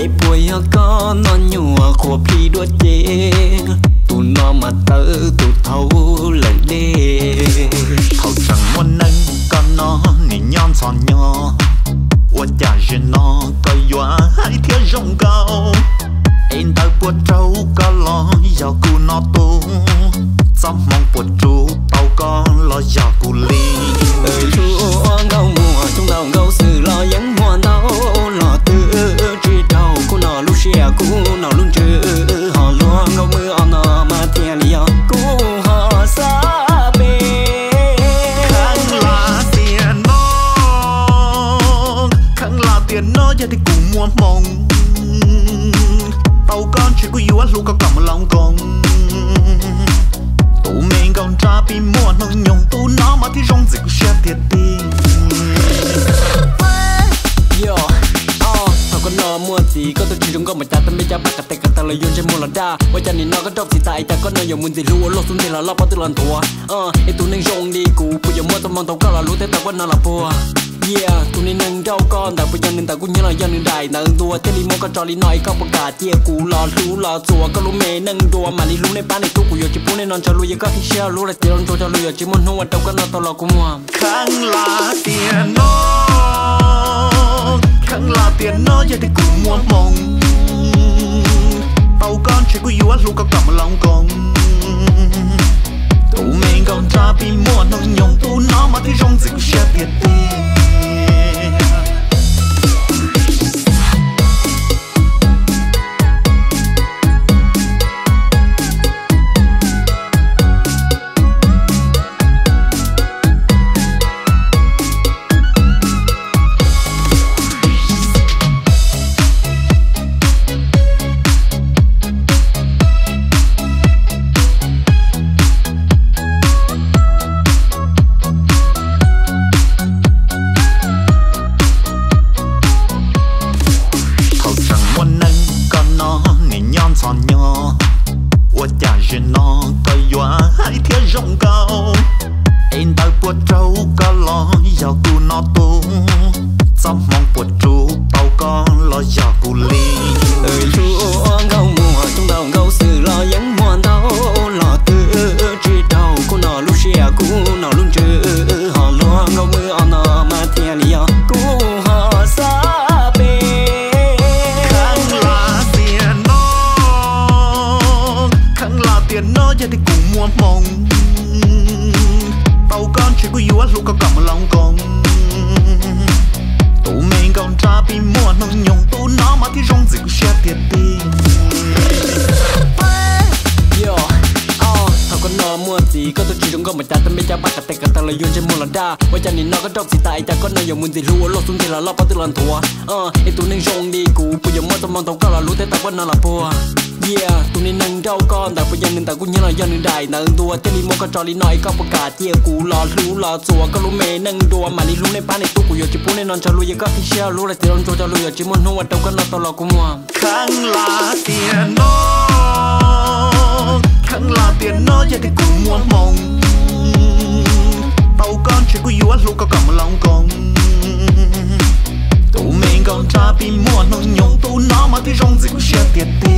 ai bùi có nó nhùa của phi đua chê tụ nó mà tớ tụ thấu lời đê thầu chẳng muốn nâng con nó nỉ nhon tròn nhỏ我家人喏，个月海天中高，因到不周个咯要顾那多，怎忙不住包个咯要顾里。lúa ngâu mùa trong đầu ngâu sự lo vắng hoa đau lo tư chỉ đầu cô nọ lúc xưa cô nọ luôn trừ họ lúa ngâu mưa họ nọ mà tiền liao cô họ xa bê. Tiền nó giờ thì cùng mua mong tàu con chỉ có yêu lúc có cầm lòng con tụ mình còn tra bị mua nó nhung tụ nó mà thì rong dịch sẽ thiệt đi yo thằng con nó mua gì có tôi chỉ trong con mà cha tâm bây giờ bạc cái ta lợi dụng trên mua là đa bây giờ nhìn nó có đọc gì tại ta có nơi dùng muốn gì lúa lót xuống thì là lót bao từ lần thua ấy tụ nên rong đi cụ bây giờ mua tao mong tao có là lúa thế tao vẫn là bùa. Yeah, tụi này nâng đâu con,แต่bây giờ nên ta cũng nhớ là dân nâng đại nâng đùa, thế li mua con trò li nói có bạc cả chia cú lò lú lò chùa có lú mê nâng đùa mà li lú này bán này tu của yo chỉ muốn nên non cho lú giờ có khi share lú lại tiền cho lú giờ chỉ muốn hôn đâu có nó tao lo cũng mua. Khang là tiền nó giờ thì cũng mua mong, tàu con chỉ có yêu lúc có cầm lòng con, tụi mình còn tra bị mua nó nhung tụi nó mà thì rong dịch sẽ thiệt đi. bây giờ nhìn nó có đọc gì tại ta có nơi dùng muốn gì lúa lót xuống thì là lót bao từ lần thua ấy tụi nên rong đi cụ bây giờ mua tao mong tao có là lúa thế tao vẫn là bùa. Yeah, tụi nên nâng đâu con, tại bây giờ nên ta cũng nhớ là dân nâng đại nâng đùa, thế li mua con trò li nói có bạc cả chia cú lò lú lò chùa có lú mê nâng đùa mà li lú này bán này tu của yo chỉ muốn nên non cho lú giờ có khi share lú lại tiền cho lú giờ chỉ muốn hôn đâu có nó tao lo cũng mua. Khang là tiền nó giờ thì cũng mua mong tàu con chỉ có yêu lúc có cầm lòng con tụi mình còn tra bị mua nó nhung tụi nó mà thì rong dịch sẽ thiệt đi.